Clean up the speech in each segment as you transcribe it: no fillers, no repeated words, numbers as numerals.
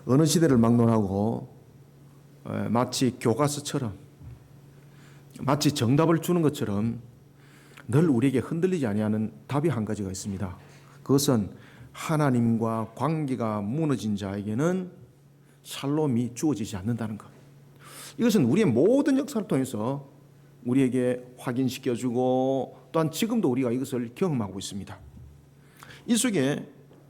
어느 시대를 막론하고 마치 교과서처럼, 마치 정답을 주는 것처럼 늘 우리에게 흔들리지 아니하는 답이 한 가지가 있습니다. 그것은 하나님과 관계가 무너진 자에게는 샬롬이 주어지지 않는다는 것. 이것은 우리의 모든 역사를 통해서 우리에게 확인시켜주고 또한 지금도 우리가 이것을 경험하고 있습니다. 이 속에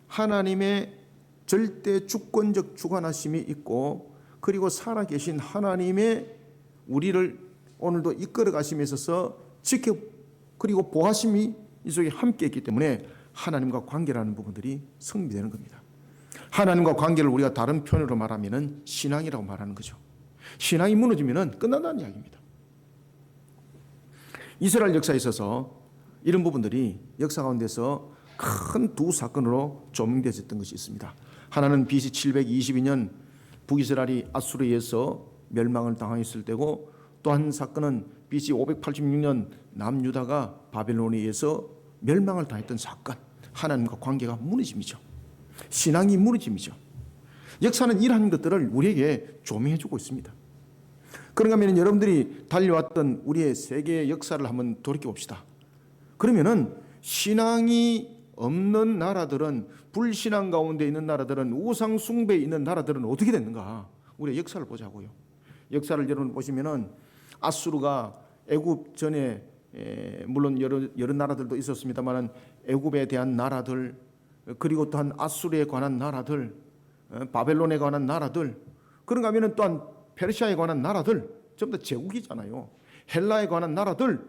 하나님의 절대 주권적 주관하심이 있고, 그리고 살아계신 하나님의 우리를 오늘도 이끌어 가심에 있어서 지켜 그리고 보하심이 이 속에 함께 있기 때문에 하나님과 관계라는 부분들이 성립되는 겁니다. 하나님과 관계를 우리가 다른 표현으로 말하면 신앙이라고 말하는 거죠. 신앙이 무너지면 끝난다는 이야기입니다. 이스라엘 역사에 있어서 이런 부분들이 역사 가운데서 큰 두 사건으로 조명되었던 것이 있습니다. 하나는 BC 722년 북이스라엘이 아수르에 의해서 멸망을 당했을 때고, 또 한 사건은 BC 586년 남유다가 바벨론에 의해서 멸망을 당했던 사건, 하나님과 관계가 무너짐이죠. 신앙이 무너짐이죠. 역사는 이러한 것들을 우리에게 조명해 주고 있습니다. 그런가 하면 여러분들이 달려왔던 우리의 세계의 역사를 한번 돌이켜 봅시다. 그러면은 신앙이 없는 나라들은, 불신앙 가운데 있는 나라들은, 우상 숭배에 있는 나라들은 어떻게 됐는가? 우리의 역사를 보자고요. 역사를 여러분 보시면은 아수르가 애굽 전에 물론 여러 나라들도 있었습니다만 애굽에 대한 나라들, 그리고 또한 아수르에 관한 나라들, 바벨론에 관한 나라들, 그런가 하면은 또한 페르시아에 관한 나라들, 전부 다 제국이잖아요. 헬라에 관한 나라들,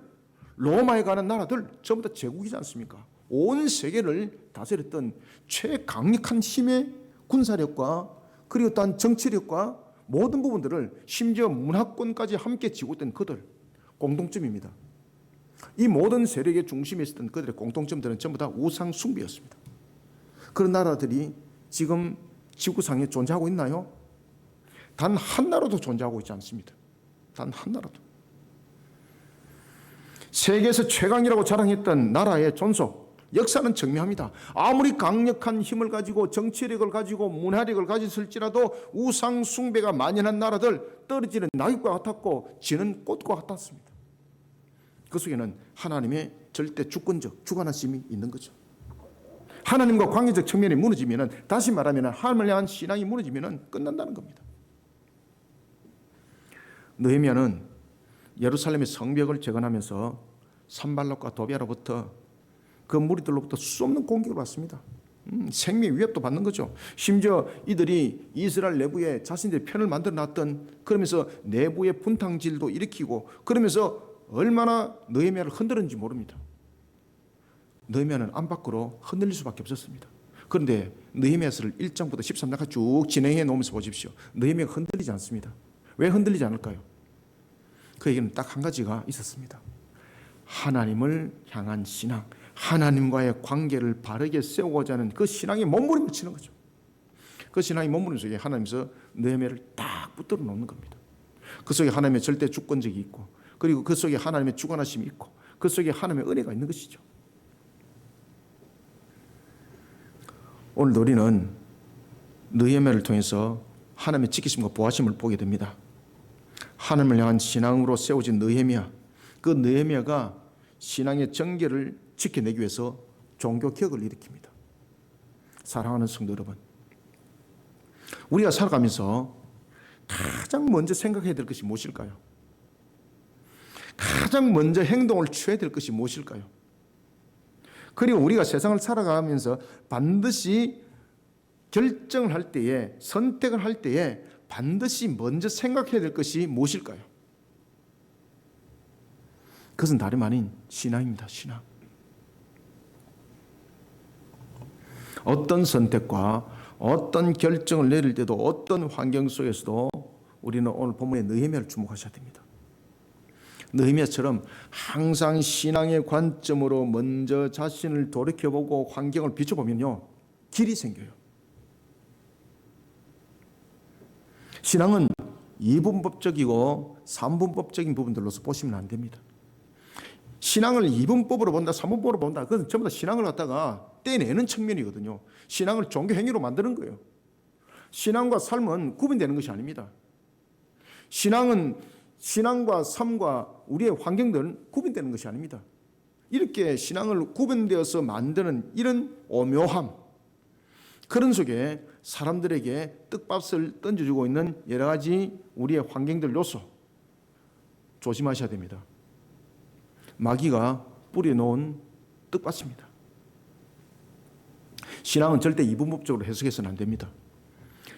로마에 관한 나라들, 전부 다 제국이지 않습니까? 온 세계를 다스렸던 최강력한 힘의 군사력과 그리고 또한 정치력과 모든 부분들을, 심지어 문화권까지 함께 쥐고 있던 그들, 공통점입니다. 이 모든 세력의 중심에 있었던 그들의 공통점들은 전부 다 우상 숭배였습니다. 그런 나라들이 지금 지구상에 존재하고 있나요? 단 한 나라도 존재하고 있지 않습니다. 단 한 나라도. 세계에서 최강이라고 자랑했던 나라의 존속, 역사는 증명합니다. 아무리 강력한 힘을 가지고 정치력을 가지고 문화력을 가졌을지라도 우상 숭배가 만연한 나라들, 떨어지는 낙엽과 같았고 지는 꽃과 같았습니다. 그 속에는 하나님의 절대 주권적 주관하심이 있는 거죠. 하나님과 관계적 측면이 무너지면, 다시 말하면 하나님을 향한 신앙이 무너지면 끝난다는 겁니다. 느헤미야는 예루살렘의 성벽을 재건하면서 산발락과 도비아로부터, 그 무리들로부터 수 없는 공격을 받습니다. 생명 위협도 받는 거죠. 심지어 이들이 이스라엘 내부에 자신들의 편을 만들어 놨던, 그러면서 내부의 분탕질도 일으키고, 그러면서 얼마나 느헤미야를 흔들었는지 모릅니다. 느헤미야는 안팎으로 흔들릴 수밖에 없었습니다. 그런데 느헤미야서를 1장부터 13장까지 쭉 진행해 놓으면서 보십시오. 느헤미야가 흔들리지 않습니다. 왜 흔들리지 않을까요? 그에게는 딱 한 가지가 있었습니다. 하나님을 향한 신앙, 하나님과의 관계를 바르게 세우고자 하는 그 신앙이 몸부림을 치는 거죠. 그 신앙이 몸부림 속에 하나님께서 느헤미야를 딱 붙들어 놓는 겁니다. 그 속에 하나님의 절대 주권적이 있고, 그리고 그 속에 하나님의 주관하심이 있고, 그 속에 하나님의 은혜가 있는 것이죠. 오늘 우리는 느헤미야를 통해서 하나님의 지키심과 보호하심을 보게 됩니다. 하나님을 향한 신앙으로 세워진 느헤미야, 그 느헤미야가 신앙의 정계를 지켜내기 위해서 종교개혁을 일으킵니다. 사랑하는 성도 여러분, 우리가 살아가면서 가장 먼저 생각해야 될 것이 무엇일까요? 가장 먼저 행동을 취해야 될 것이 무엇일까요? 그리고 우리가 세상을 살아가면서 반드시 결정을 할 때에, 선택을 할 때에 반드시 먼저 생각해야 될 것이 무엇일까요? 그것은 다름 아닌 신앙입니다. 신앙. 어떤 선택과 어떤 결정을 내릴 때도, 어떤 환경 속에서도 우리는 오늘 본문의 느헤미야를 주목하셔야 됩니다. 느헤미야처럼 항상 신앙의 관점으로 먼저 자신을 돌이켜보고 환경을 비춰보면요, 길이 생겨요. 신앙은 이분법적이고 삼분법적인 부분들로서 보시면 안 됩니다. 신앙을 이분법으로 본다, 삼분법으로 본다, 그건 전부 다 신앙을 갖다가 떼내는 측면이거든요. 신앙을 종교 행위로 만드는 거예요. 신앙과 삶은 구분되는 것이 아닙니다. 신앙과 삶과 우리의 환경들은 구분되는 것이 아닙니다. 이렇게 신앙을 구분되어서 만드는 이런 오묘함, 그런 속에 사람들에게 떡밥을 던져주고 있는 여러 가지 우리의 환경들 요소 조심하셔야 됩니다. 마귀가 뿌려놓은 떡밭입니다. 신앙은 절대 이분법적으로 해석해서는 안 됩니다.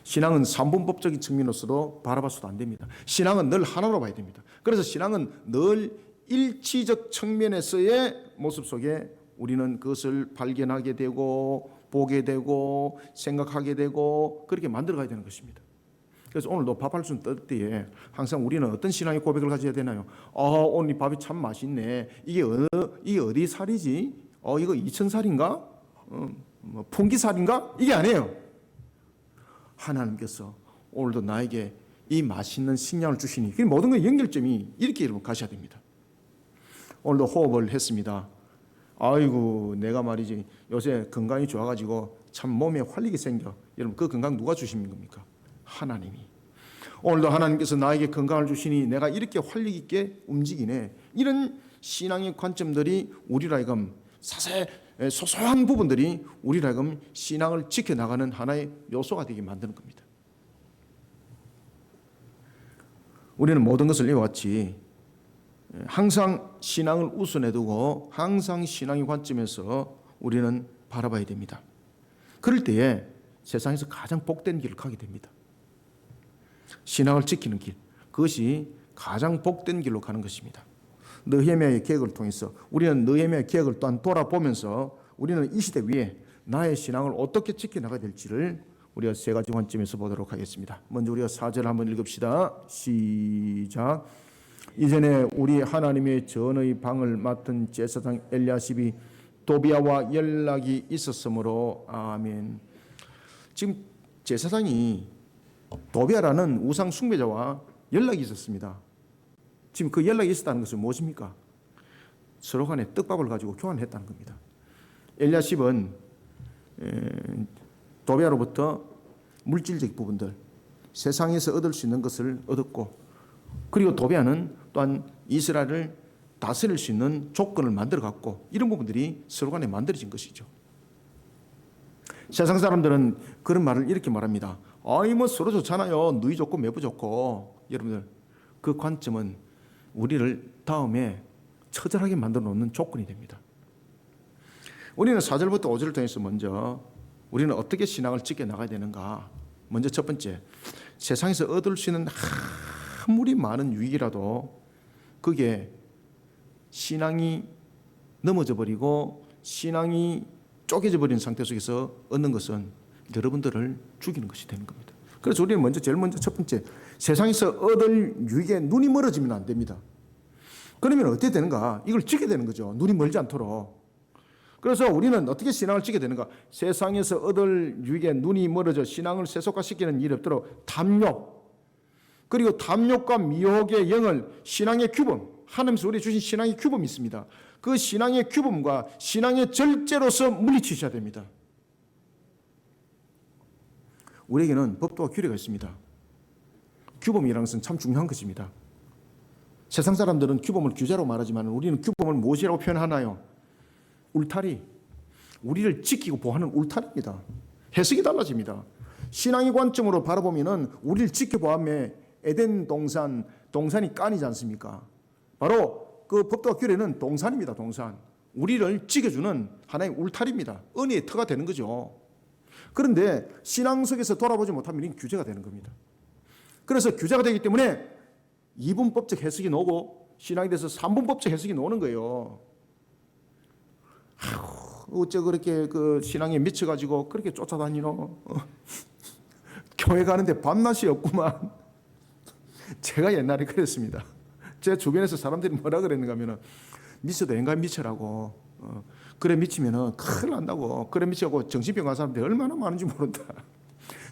신앙은 삼분법적인 측면으로서도 바라봐서도 안 됩니다. 신앙은 늘 하나로 봐야 됩니다. 그래서 신앙은 늘 일치적 측면에서의 모습 속에 우리는 그것을 발견하게 되고 보게 되고 생각하게 되고 그렇게 만들어가야 되는 것입니다. 그래서 오늘도 밥 한 술 뜰 때에 항상 우리는 어떤 신앙의 고백을 가져야 되나요? 오늘 이 밥이 참 맛있네. 이게 어디 살이지? 이거 2000살인가? 풍기살인가? 이게 아니에요. 하나님께서 오늘도 나에게 이 맛있는 식량을 주시니 그 모든 것 연결점이 이렇게 여러분 가셔야 됩니다. 오늘도 호흡을 했습니다. 아이고 내가 말이지 요새 건강이 좋아가지고 참 몸에 활력이 생겨. 여러분 그 건강 누가 주신 겁니까? 하나님이. 오늘도 하나님께서 나에게 건강을 주시니 내가 이렇게 활력 있게 움직이네. 이런 신앙의 관점들이 우리로 하여금 소소한 부분들이 우리로 하여금 신앙을 지켜나가는 하나의 요소가 되게 만드는 겁니다. 우리는 모든 것을 이와같이 항상 신앙을 우선해 두고 항상 신앙의 관점에서 우리는 바라봐야 됩니다. 그럴 때에 세상에서 가장 복된 길을 가게 됩니다. 신앙을 지키는 길, 그것이 가장 복된 길로 가는 것입니다. 느헤미야의 계획을 통해서 우리는 느헤미야의 계획을 또한 돌아보면서 우리는 이 시대 위에 나의 신앙을 어떻게 지켜나가야 될지를 우리가 세 가지 관점에서 보도록 하겠습니다. 먼저 우리가 4절 한번 읽읍시다. 시작. 이전에 우리 하나님의 전의 방을 맡은 제사장 엘리야십이 도비야와 연락이 있었으므로 아멘. 지금 제사장이 도비야라는 우상 숭배자와 연락이 있었습니다. 지금 그 연락이 있었다는 것은 무엇입니까? 서로 간에 떡밥을 가지고 교환했다는 겁니다. 엘리야십은 도비야로부터 물질적 부분들, 세상에서 얻을 수 있는 것을 얻었고, 그리고 도비야는 또한 이스라엘을 다스릴 수 있는 조건을 만들어갔고, 이런 부분들이 서로 간에 만들어진 것이죠. 세상 사람들은 그런 말을 이렇게 말합니다. 뭐 서로 좋잖아요. 누이 좋고 매부 좋고. 여러분들 그 관점은 우리를 다음에 처절하게 만들어 놓는 조건이 됩니다. 우리는 4절부터 5절을 통해서 먼저 우리는 어떻게 신앙을 지켜나가야 되는가. 먼저 첫 번째, 세상에서 얻을 수 있는 아무리 많은 유익이라도 그게 신앙이 넘어져 버리고 신앙이 쪼개져 버린 상태 속에서 얻는 것은 여러분들을 죽이는 것이 되는 겁니다. 그래서 우리는 제일 먼저 첫 번째, 세상에서 얻을 유익에 눈이 멀어지면 안 됩니다. 그러면 어떻게 되는가? 이걸 지켜야 되는 거죠. 눈이 멀지 않도록. 그래서 우리는 어떻게 신앙을 지켜야 되는가? 세상에서 얻을 유익에 눈이 멀어져 신앙을 세속화시키는 일이 없도록 탐욕, 그리고 탐욕과 미혹의 영을 신앙의 규범, 하나님께서 우리에게 주신 신앙의 규범이 있습니다. 그 신앙의 규범과 신앙의 절제로서 물리치셔야 됩니다. 우리에게는 법도와 규례가 있습니다. 규범이라는 것은 참 중요한 것입니다. 세상 사람들은 규범을 규제로 말하지만 우리는 규범을 무엇이라고 표현하나요? 울타리. 우리를 지키고 보호하는 울타리입니다. 해석이 달라집니다. 신앙의 관점으로 바라보면은 우리를 지켜보함에 에덴 동산이 깐이지 않습니까? 바로 그 법도와 규례는 동산입니다. 동산. 우리를 지켜주는 하나의 울타리입니다. 은혜의 터가 되는 거죠. 그런데 신앙 속에서 돌아보지 못하면 이건 규제가 되는 겁니다. 그래서 규제가 되기 때문에 이분법적 해석이 나오고 신앙에 대해서 삼분법적 해석이 나오는 거예요. 어째 그렇게 그 신앙에 미쳐가지고 그렇게 쫓아다니노? 교회 가는데 밤낮이 없구만. 제가 옛날에 그랬습니다. 제 주변에서 사람들이 뭐라 그랬는가 하면은 미쳐도 인간 미쳐라고. 그래 미치면은 큰일 난다고. 그래 미쳐고 정신병 간 사람들이 얼마나 많은지 모른다.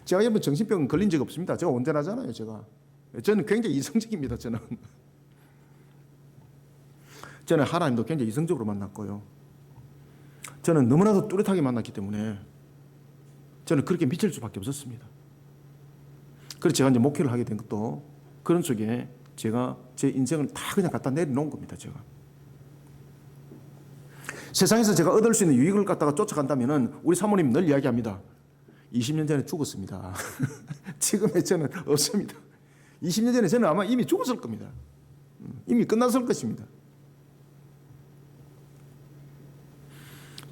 제가 여러분 정신병 걸린 적 없습니다. 제가 온전하잖아요. 저는 굉장히 이성적입니다. 저는 하나님도 굉장히 이성적으로 만났고요. 저는 너무나도 뚜렷하게 만났기 때문에 저는 그렇게 미칠 수밖에 없었습니다. 그래서 제가 이제 목회를 하게 된 것도 그런 속에 제가 제 인생을 다 그냥 갖다 내려놓은 겁니다. 제가 세상에서 제가 얻을 수 있는 유익을 갖다가 쫓아간다면은 우리 사모님 늘 이야기합니다. 20년 전에 죽었습니다. 지금의 저는 없습니다. 20년 전에 저는 아마 이미 죽었을 겁니다. 이미 끝났을 것입니다.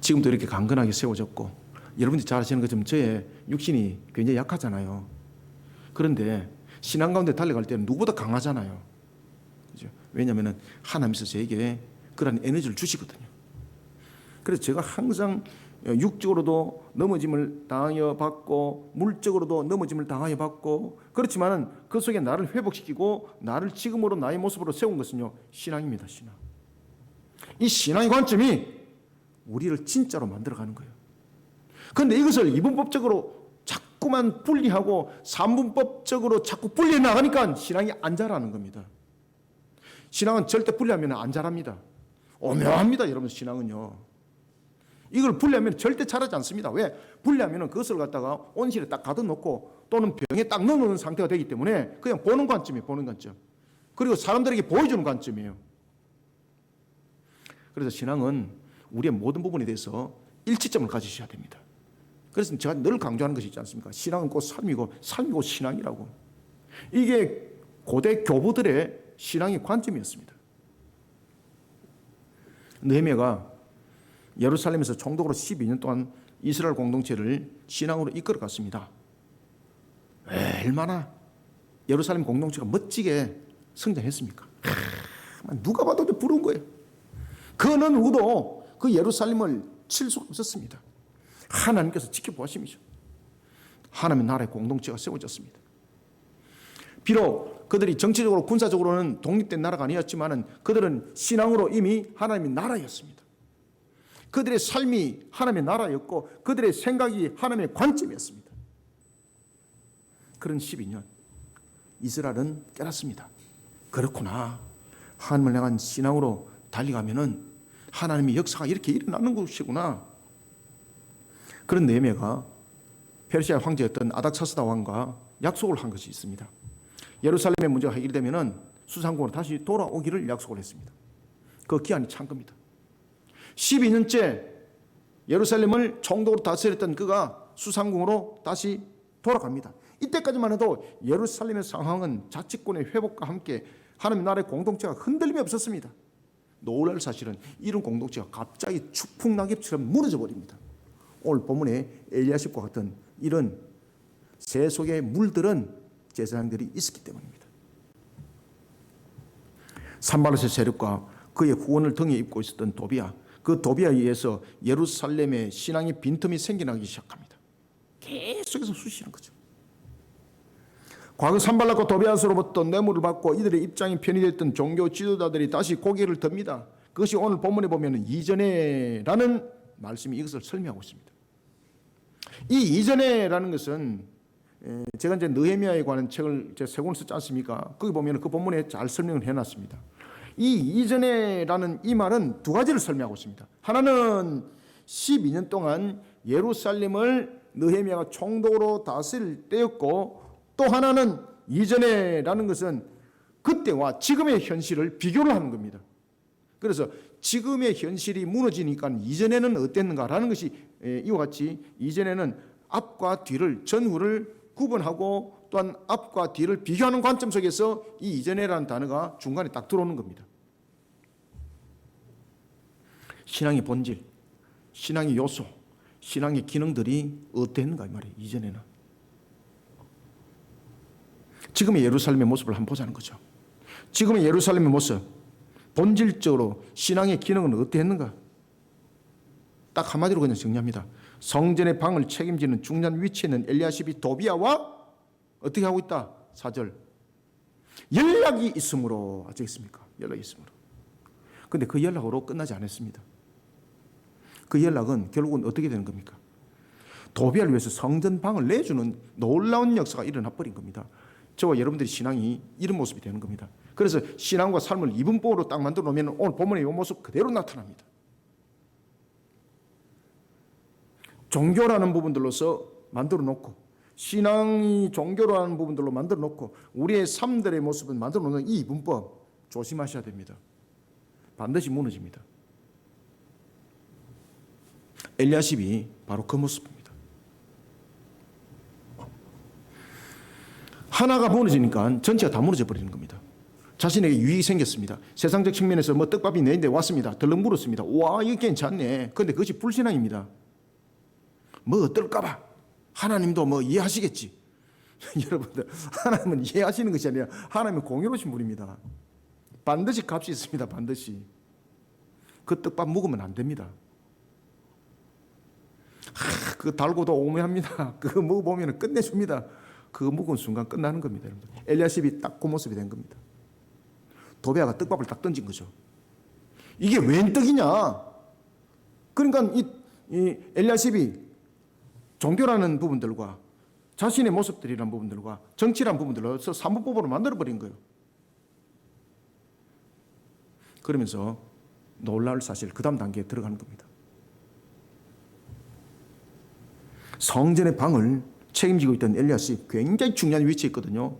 지금도 이렇게 강건하게 세워졌고, 여러분들이 잘 아시는 것처럼 저의 육신이 굉장히 약하잖아요. 그런데 신앙 가운데 달려갈 때는 누구보다 강하잖아요. 그죠? 왜냐하면 하나님께서 저에게 그런 에너지를 주시거든요. 그래서 제가 항상 육적으로도 넘어짐을 당하여 받고 물적으로도 넘어짐을 당하여 받고, 그렇지만은 그 속에 나를 회복시키고 나를 지금으로 나의 모습으로 세운 것은요, 신앙입니다. 신앙. 이 신앙의 관점이 우리를 진짜로 만들어가는 거예요. 그런데 이것을 이분법적으로 자꾸만 분리하고 삼분법적으로 자꾸 분리해 나가니까 신앙이 안 자라는 겁니다. 신앙은 절대 분리하면 안 자랍니다. 오묘합니다. 여러분, 신앙은요. 이걸 분리하면 절대 자라지 않습니다. 왜? 분리하면 그것을 갖다가 온실에 딱 가둬놓고 또는 병에 딱 넣어놓는 상태가 되기 때문에 그냥 보는 관점이에요. 보는 관점. 그리고 사람들에게 보여주는 관점이에요. 그래서 신앙은 우리의 모든 부분에 대해서 일치점을 가지셔야 됩니다. 그래서 제가 늘 강조하는 것이 있지 않습니까? 신앙은 곧 삶이고 삶이고 신앙이라고. 이게 고대 교부들의 신앙의 관점이었습니다. 느헤미야가 예루살렘에서 총독으로 12년 동안 이스라엘 공동체를 신앙으로 이끌어갔습니다. 얼마나 예루살렘 공동체가 멋지게 성장했습니까? 누가 봐도 부러운 거예요. 그 어느 누구도 그 예루살렘을 칠 수가 없었습니다. 하나님께서 지켜보심이죠. 하나님의 나라의 공동체가 세워졌습니다. 비록 그들이 정치적으로 군사적으로는 독립된 나라가 아니었지만 그들은 신앙으로 이미 하나님의 나라였습니다. 그들의 삶이 하나님의 나라였고 그들의 생각이 하나님의 관점이었습니다. 그런 12년 이스라엘은 깨닫습니다. 그렇구나. 하나님을 향한 신앙으로 달려가면은 하나님의 역사가 이렇게 일어나는 것이구나. 그런 느헤미야가 페르시아 황제였던 아닥사스다 왕과 약속을 한 것이 있습니다. 예루살렘의 문제가 해결되면은 수상궁으로 다시 돌아오기를 약속을 했습니다. 그 기한이 찬 겁니다. 12년째 예루살렘을 총독으로 다스렸던 그가 수상궁으로 다시 돌아갑니다. 이때까지만 해도 예루살렘의 상황은 자치권의 회복과 함께 하나님의 나라의 공동체가 흔들림이 없었습니다. 놀랄 사실은 이런 공동체가 갑자기 추풍낙엽처럼 무너져 버립니다. 오늘 본문에 엘리야십과 같은 이런 새 속에 물들은 제사장들이 있었기 때문입니다. 산발롯의 세력과 그의 후원을 등에 입고 있었던 도비야, 그 도비야에 의해서 예루살렘에 신앙의 빈틈이 생겨나기 시작합니다. 계속해서 쑤시는 거죠. 과거 산발락과 도비아스로부터 뇌물을 받고 이들의 입장이 편의됐던 종교 지도자들이 다시 고개를 듭니다. 그것이 오늘 본문에 보면 이전에라는 말씀이 이것을 설명하고 있습니다. 이 이전에라는 것은 제가 이제 느헤미야에 관한 책을 제가 세 권을 썼지 않습니까? 거기 보면 그 본문에 잘 설명을 해놨습니다. 이 이전에라는 이 말은 두 가지를 설명하고 있습니다. 하나는 12년 동안 예루살렘을 느헤미야가 총독으로 다스릴 때였고, 또 하나는 이전에라는 것은 그때와 지금의 현실을 비교를 하는 겁니다. 그래서 지금의 현실이 무너지니까 이전에는 어땠는가라는 것이 이와 같이 이전에는 앞과 뒤를 전후를 구분하고 또한 앞과 뒤를 비교하는 관점 속에서 이 이전에라는 단어가 중간에 딱 들어오는 겁니다. 신앙의 본질, 신앙의 요소, 신앙의 기능들이 어땠는가 이 말이에요. 이전에는. 지금의 예루살렘의 모습을 한번 보자는 거죠. 지금의 예루살렘의 모습, 본질적으로 신앙의 기능은 어땠는가? 딱 한마디로 그냥 정리합니다. 성전의 방을 책임지는 중요한 위치에 있는 엘리야십이 도비야와 어떻게 하고 있다? 4절. 연락이 있으므로. 아시겠습니까? 연락이 있으므로. 그런데 그 연락으로 끝나지 않았습니다. 그 연락은 결국은 어떻게 되는 겁니까? 도비야를 위해서 성전 방을 내주는 놀라운 역사가 일어나 버린 겁니다. 저와 여러분들의 신앙이 이런 모습이 되는 겁니다. 그래서 신앙과 삶을 이분법으로 딱 만들어 놓으면 오늘 본문의 이 모습 그대로 나타납니다. 종교라는 부분들로서 만들어 놓고 신앙이 종교로 하는 부분들로 만들어 놓고 우리의 삶들의 모습을 만들어 놓는 이 문법 조심하셔야 됩니다. 반드시 무너집니다. 엘리야십이 바로 그 모습입니다. 하나가 무너지니까 전체가 다 무너져 버리는 겁니다. 자신에게 유익이 생겼습니다. 세상적 측면에서 뭐 떡밥이 내 입에 왔습니다. 덜렁 물었습니다. 와, 이거 괜찮네. 그런데 그것이 불신앙입니다. 뭐 어떨까봐. 하나님도 뭐 이해하시겠지. 여러분들, 하나님은 이해하시는 것이 아니라 하나님은 공유로우신 분입니다. 반드시 값이 있습니다. 반드시. 그 떡밥 먹으면 안 됩니다. 그거 달고도 오묘합니다. 그거 먹어보면 끝내줍니다. 그거 먹은 순간 끝나는 겁니다. 여러분들. 엘리야십이 딱 그 모습이 된 겁니다. 도비야가 떡밥을 딱 던진 거죠. 이게 웬 떡이냐? 그러니까 이 엘리야십이 종교라는 부분들과 자신의 모습들이라는 부분들과 정치라는 부분들로 삼부법으로 만들어버린 거예요. 그러면서 놀라울 사실 그 다음 단계에 들어가는 겁니다. 성전의 방을 책임지고 있던 엘리야십이 굉장히 중요한 위치에 있거든요.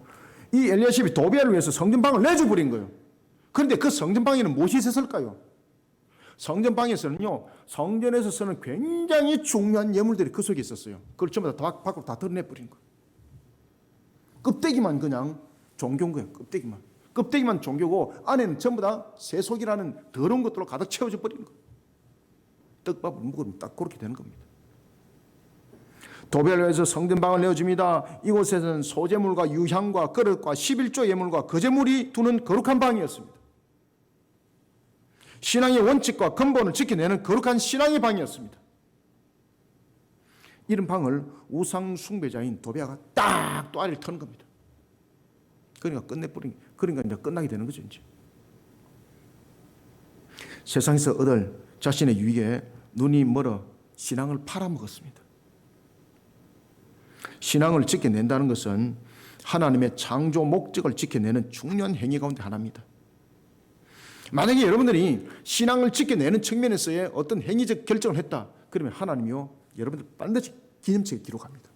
이 엘리야십이 도비야를 위해서 성전방을 내줘버린 거예요. 그런데 그 성전방에는 무엇이 있었을까요? 성전방에서는요, 성전에서 쓰는 굉장히 중요한 예물들이 그 속에 있었어요. 그걸 전부 다 밖으로 다 드러내버린 거예요. 껍데기만 그냥 종교인 거예요. 껍데기만 종교고 안에는 전부 다 세속이라는 더러운 것들로 가득 채워져 버린 거예요. 떡밥을 먹으면 딱 그렇게 되는 겁니다. 도비야를 위해서 성전방을 내어줍니다. 이곳에서는 소제물과 유향과 그릇과 11조 예물과 거제물이 두는 거룩한 방이었습니다. 신앙의 원칙과 근본을 지켜내는 거룩한 신앙의 방이었습니다. 이런 방을 우상 숭배자인 도비야가 딱 또 알을 터는 겁니다. 그러니까 이제 끝나게 되는 거죠. 이제 세상에서 얻을 자신의 유익에 눈이 멀어 신앙을 팔아먹었습니다. 신앙을 지켜낸다는 것은 하나님의 창조 목적을 지켜내는 중요한 행위 가운데 하나입니다. 만약에 여러분들이 신앙을 지켜내는 측면에서의 어떤 행위적 결정을 했다. 그러면 하나님이요, 여러분들 반드시 기념책에 기록합니다.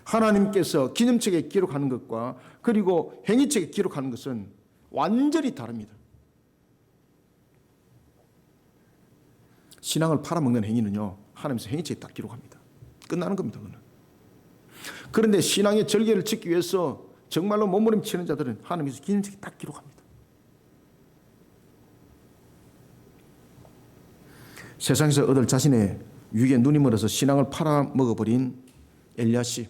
하나님께서 기념책에 기록하는 것과 그리고 행위책에 기록하는 것은 완전히 다릅니다. 신앙을 팔아먹는 행위는요, 하나님께서 행위책에 딱 기록합니다. 끝나는 겁니다. 그거는. 그런데 신앙의 절개를 지키기 위해서 정말로 몸부림치는 자들은 하나님께서 기념책에 딱 기록합니다. 세상에서 얻을 자신의 유익에 눈이 멀어서 신앙을 팔아먹어버린 엘리야십.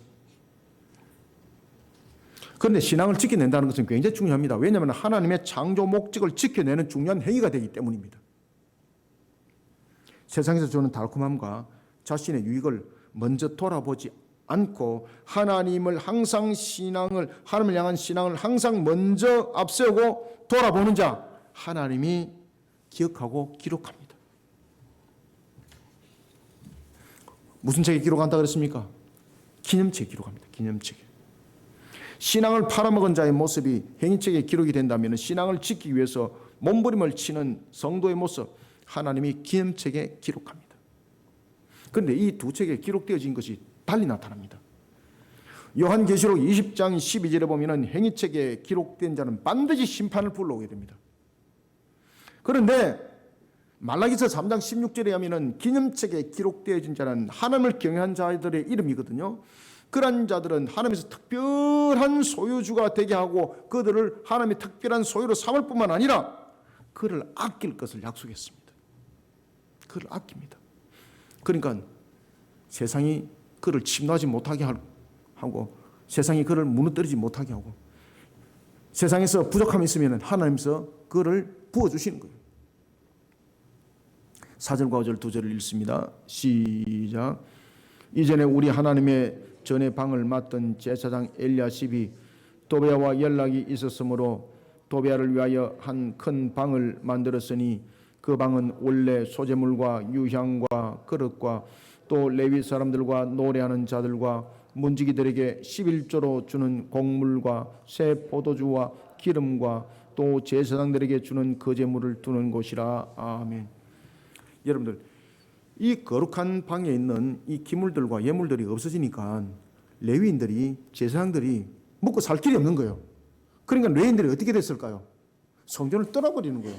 그런데 신앙을 지켜낸다는 것은 굉장히 중요합니다. 왜냐하면 하나님의 창조 목적을 지켜내는 중요한 행위가 되기 때문입니다. 세상에서 주는 달콤함과 자신의 유익을 먼저 돌아보지 않고 하나님을 향한 신앙을 항상 먼저 앞세우고 돌아보는 자, 하나님이 기억하고 기록합니다. 무슨 책에 기록한다 그랬습니까? 기념책에 기록합니다. 기념책에. 신앙을 팔아먹은 자의 모습이 행위책에 기록이 된다면 신앙을 지키기 위해서 몸부림을 치는 성도의 모습, 하나님이 기념책에 기록합니다. 그런데 이 두 책에 기록되어진 것이 달리 나타납니다. 요한계시록 20장 12절에 보면 행위책에 기록된 자는 반드시 심판을 불러오게 됩니다. 그런데 말라기서 3장 16절에 하면 기념책에 기록되어진 자는 하나님을 경외한 자들의 이름이거든요. 그런 자들은 하나님에서 특별한 소유주가 되게 하고 그들을 하나님의 특별한 소유로 삼을 뿐만 아니라 그를 아낄 것을 약속했습니다. 그를 아낍니다. 그러니까 세상이 그를 침노하지 못하게 하고 세상이 그를 무너뜨리지 못하게 하고 세상에서 부족함이 있으면 하나님께서 그를 부어주시는 거예요. 4절과 5절 2절을 읽습니다. 시작. 이전에 우리 하나님의 전에 방을 맡던 제사장 엘리야십이 도비야와 연락이 있었으므로 도비야를 위하여 한 큰 방을 만들었으니 그 방은 원래 소재물과 유향과 그릇과 또 레위 사람들과 노래하는 자들과 문지기들에게 11조로 주는 곡물과 새 포도주와 기름과 또 제사장들에게 주는 거제물을 두는 곳이라. 아멘. 여러분들, 이 거룩한 방에 있는 이 기물들과 예물들이 없어지니까 레위인들이, 제사장들이 먹고 살 길이 없는 거예요. 그러니까 레위인들이 어떻게 됐을까요? 성전을 떠나버리는 거예요.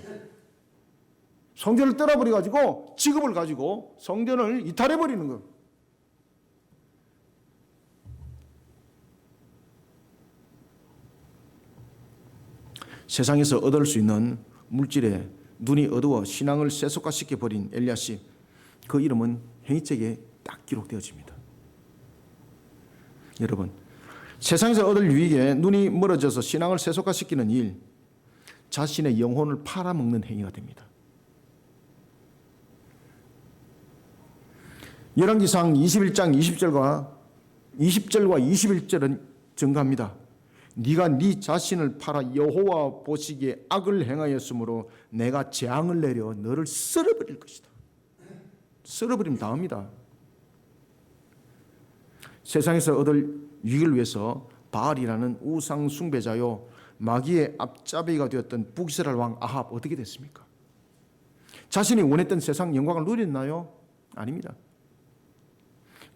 성전을 떠나버려가지고 직업을 가지고 성전을 이탈해버리는 거예요. 세상에서 얻을 수 있는 물질에 눈이 어두워 신앙을 세속화시켜버린 엘리야시, 그 이름은 행위책에 딱 기록되어집니다. 여러분, 세상에서 얻을 유익에 눈이 멀어져서 신앙을 세속화시키는 일, 자신의 영혼을 팔아먹는 행위가 됩니다. 열왕기상 21장 20절과 21절은 증가합니다. 네가 네 자신을 팔아 여호와 보시기에 악을 행하였으므로 내가 재앙을 내려 너를 썰어버릴 것이다. 썰어버리면 당합니다. 세상에서 얻을 유익을 위해서 바알이라는 우상 숭배자요 마귀의 앞잡이가 되었던 북이스라엘 왕 아합 어떻게 됐습니까? 자신이 원했던 세상 영광을 누렸나요? 아닙니다.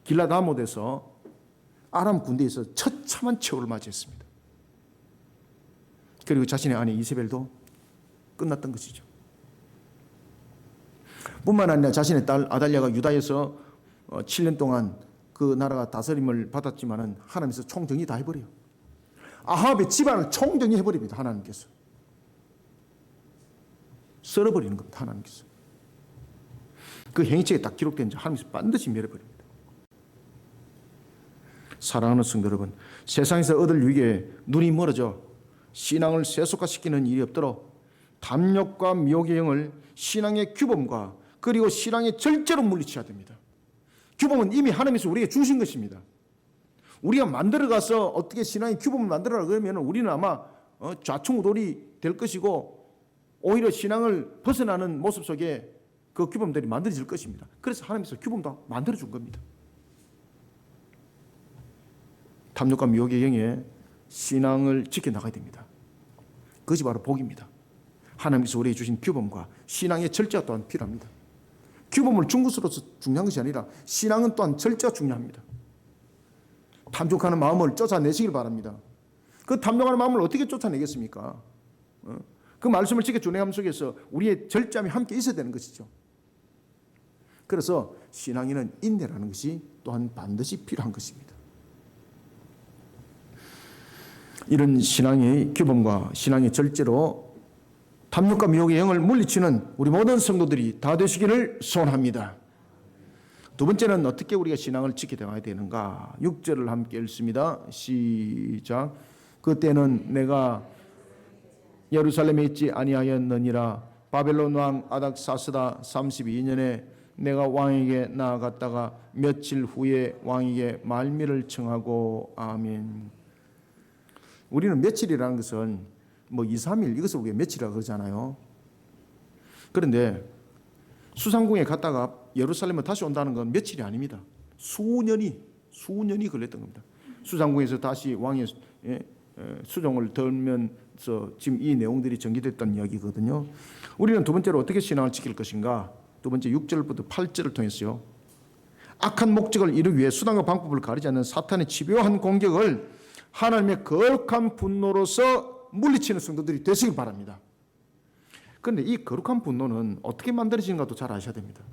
길랏 하못에서 아람 군대에서 처참한 처우를 맞이했습니다. 그리고 자신의 아내 이세벨도 끝났던 것이죠. 뿐만 아니라 자신의 딸 아달랴가 유다에서 7년 동안 그 나라가 다스림을 받았지만은 하나님께서 총정리 다 해버려요. 아합의 집안을 총정리해버립니다. 하나님께서 썰어버리는 겁니다. 하나님께서 그 행위책에 딱 기록된 자 하나님께서 반드시 멸해버립니다. 사랑하는 성도 여러분, 세상에서 얻을 유익에 눈이 멀어져 신앙을 세속화시키는 일이 없도록 탐욕과 미혹의 영을 신앙의 규범과 그리고 신앙의 절제로 물리쳐야 됩니다. 규범은 이미 하나님께서 우리에게 주신 것입니다. 우리가 만들어가서 어떻게 신앙의 규범을 만들어라 그러면 우리는 아마 좌충우돌이 될 것이고 오히려 신앙을 벗어나는 모습 속에 그 규범들이 만들어질 것입니다. 그래서 하나님께서 규범도 만들어준 겁니다. 탐욕과 미혹의 영에 신앙을 지켜나가야 됩니다. 그것이 바로 복입니다. 하나님께서 우리에게 주신 규범과 신앙의 절제가 또한 필요합니다. 규범을 준 것으로서 중요한 것이 아니라 신앙은 또한 절제가 중요합니다. 탐욕하는 마음을 쫓아내시길 바랍니다. 그 탐욕하는 마음을 어떻게 쫓아내겠습니까? 그 말씀을 지켜 준행함 속에서 우리의 절제함이 함께 있어야 되는 것이죠. 그래서 신앙에는 인내라는 것이 또한 반드시 필요한 것입니다. 이런 신앙의 규범과 신앙의 절제로 탐욕과 미혹의 영을 물리치는 우리 모든 성도들이 다 되시기를 소원합니다. 두 번째는 어떻게 우리가 신앙을 지켜나가야 되는가? 6절을 함께 읽습니다. 시작. 그때는 내가 예루살렘에 있지 아니하였느니라. 바벨론 왕 아닥사스다 32년에 내가 왕에게 나아갔다가 며칠 후에 왕에게 말미를 청하고. 아멘. 우리는 며칠이라는 것은 2, 3일 이것을 우리가 며칠이라고 그러잖아요. 그런데 수상궁에 갔다가 예루살렘에 다시 온다는 건 며칠이 아닙니다. 수년이 걸렸던 겁니다. 수상궁에서 다시 왕의 수종을 들면서 지금 이 내용들이 전개됐다는 이야기거든요. 우리는 두 번째로 어떻게 신앙을 지킬 것인가? 두 번째 6절부터 8절을 통해서요. 악한 목적을 이루기 위해 수단과 방법을 가리지 않는 사탄의 집요한 공격을 하나님의 거룩한 분노로서 물리치는 성도들이 되시길 바랍니다. 그런데 이 거룩한 분노는 어떻게 만들어지는가도 잘 아셔야 됩니다.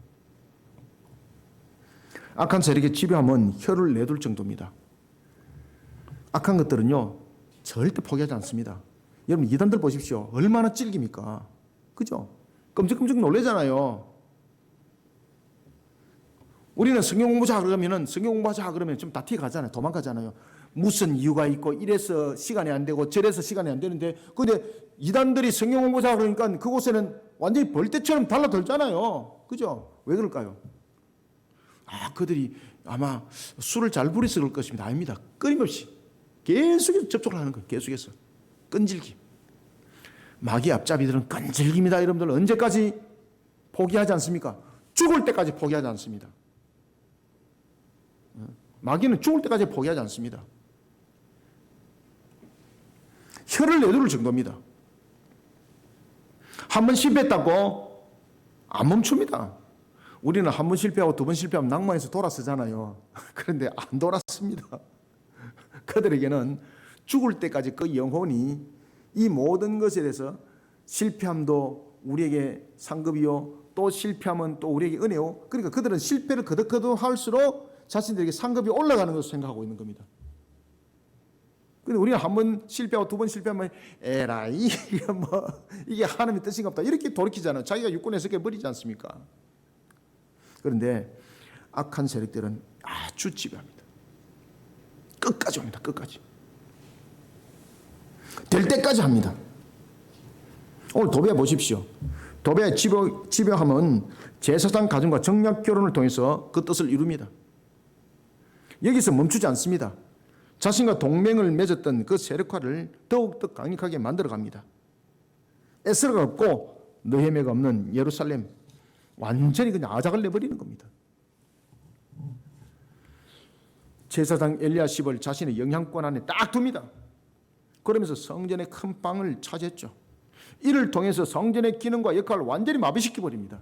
악한 세력의 집요함은 혀를 내둘 정도입니다. 악한 것들은요 절대 포기하지 않습니다. 여러분 이단들 보십시오. 얼마나 찔깁니까? 그죠? 끔찍끔찍 놀래잖아요. 우리는 성경 공부하자 그러면 좀 다 튀어가잖아요. 도망가잖아요. 무슨 이유가 있고 이래서 시간이 안 되고 저래서 시간이 안 되는데, 근데 이단들이 성경 공부하자 그러니까 그곳에는 완전히 벌떼처럼 달라들잖아요. 그죠? 왜 그럴까요? 그들이 아마 술을 잘 부려서 그럴 것입니다. 아닙니다. 끊임없이 계속해서 접촉을 하는 거예요. 계속해서 끈질김. 마귀 앞잡이들은 끈질깁니다. 여러분들 언제까지 포기하지 않습니까? 죽을 때까지 포기하지 않습니다. 마귀는 죽을 때까지 포기하지 않습니다. 혀를 내두를 정도입니다. 한번 실패했다고 안 멈춥니다. 우리는 한 번 실패하고 두 번 실패하면 낭만에서 돌아서잖아요. 그런데 안 돌았습니다. 그들에게는 죽을 때까지 그 영혼이 이 모든 것에 대해서 실패함도 우리에게 상급이요, 또 실패하면 또 우리에게 은혜요. 그러니까 그들은 실패를 거듭거듭 할수록 자신들에게 상급이 올라가는 것을 생각하고 있는 겁니다. 근데 우리는 한 번 실패하고 두 번 실패하면 에라이 이게 하나님의 뜻인가 보다 이렇게 돌이키잖아요. 자기가 육군에 서게 버리지 않습니까? 그런데 악한 세력들은 아주 지배합니다. 끝까지 합니다. 끝까지. 될 때까지 합니다. 오늘 도배해 보십시오. 도배 지배함은 제사장 가정과 정략 결혼을 통해서 그 뜻을 이룹니다. 여기서 멈추지 않습니다. 자신과 동맹을 맺었던 그 세력화를 더욱더 강력하게 만들어갑니다. 에스라가 없고 느헤미야가 없는 예루살렘 완전히 그냥 아작을 내버리는 겁니다. 제사장 엘리야십을 자신의 영향권 안에 딱 둡니다. 그러면서 성전의 큰 방을 차지했죠. 이를 통해서 성전의 기능과 역할을 완전히 마비시켜버립니다.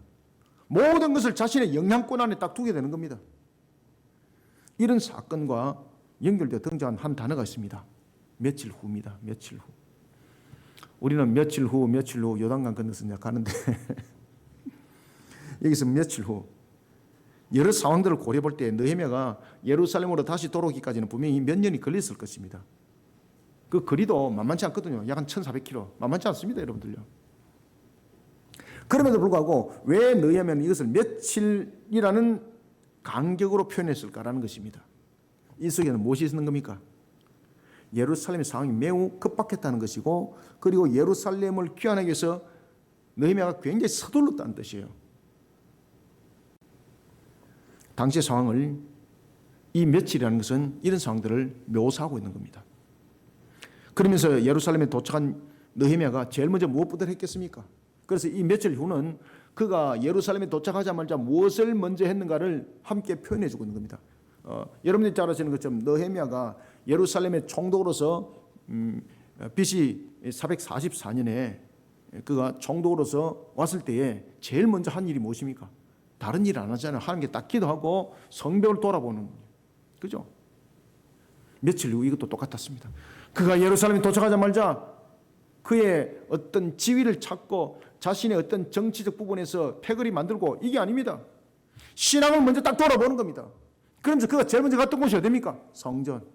모든 것을 자신의 영향권 안에 딱 두게 되는 겁니다. 이런 사건과 연결되어 등장한 한 단어가 있습니다. 며칠 후입니다. 며칠 후. 우리는 며칠 후 요단강 건너서 가는데 여기서 며칠 후 여러 상황들을 고려해 볼 때 느헤미야가 예루살렘으로 다시 돌아오기까지는 분명히 몇 년이 걸렸을 것입니다. 그 거리도 만만치 않거든요. 약 한 1400km. 만만치 않습니다, 여러분들요. 그럼에도 불구하고 왜 느헤미야는 이것을 며칠이라는 간격으로 표현했을까라는 것입니다. 이 속에는 무엇이 있는 겁니까? 예루살렘의 상황이 매우 급박했다는 것이고, 그리고 예루살렘을 귀환하기 위해서 느헤미야가 굉장히 서둘렀다는 뜻이에요. 당시의 상황을, 이 며칠이라는 것은 이런 상황들을 묘사하고 있는 겁니다. 그러면서 예루살렘에 도착한 느헤미야가 제일 먼저 무엇부터 했겠습니까? 그래서 이 며칠 후는 그가 예루살렘에 도착하자마자 무엇을 먼저 했는가를 함께 표현해 주고 있는 겁니다. 여러분들이 잘 아시는 것처럼 느헤미야가 예루살렘의 총독으로서 BC 444년에 그가 총독으로서 왔을 때에 제일 먼저 한 일이 무엇입니까? 다른 일 안 하잖아요. 하나님께 딱 기도하고 성벽을 돌아보는 거예요. 그죠? 며칠 후 이것도 똑같았습니다. 그가 예루살렘에 도착하자마자 그의 어떤 지위를 찾고 자신의 어떤 정치적 부분에서 패거리 만들고 이게 아닙니다. 신앙을 먼저 딱 돌아보는 겁니다. 그러면서 그가 제일 먼저 갔던 곳이 어디입니까? 성전.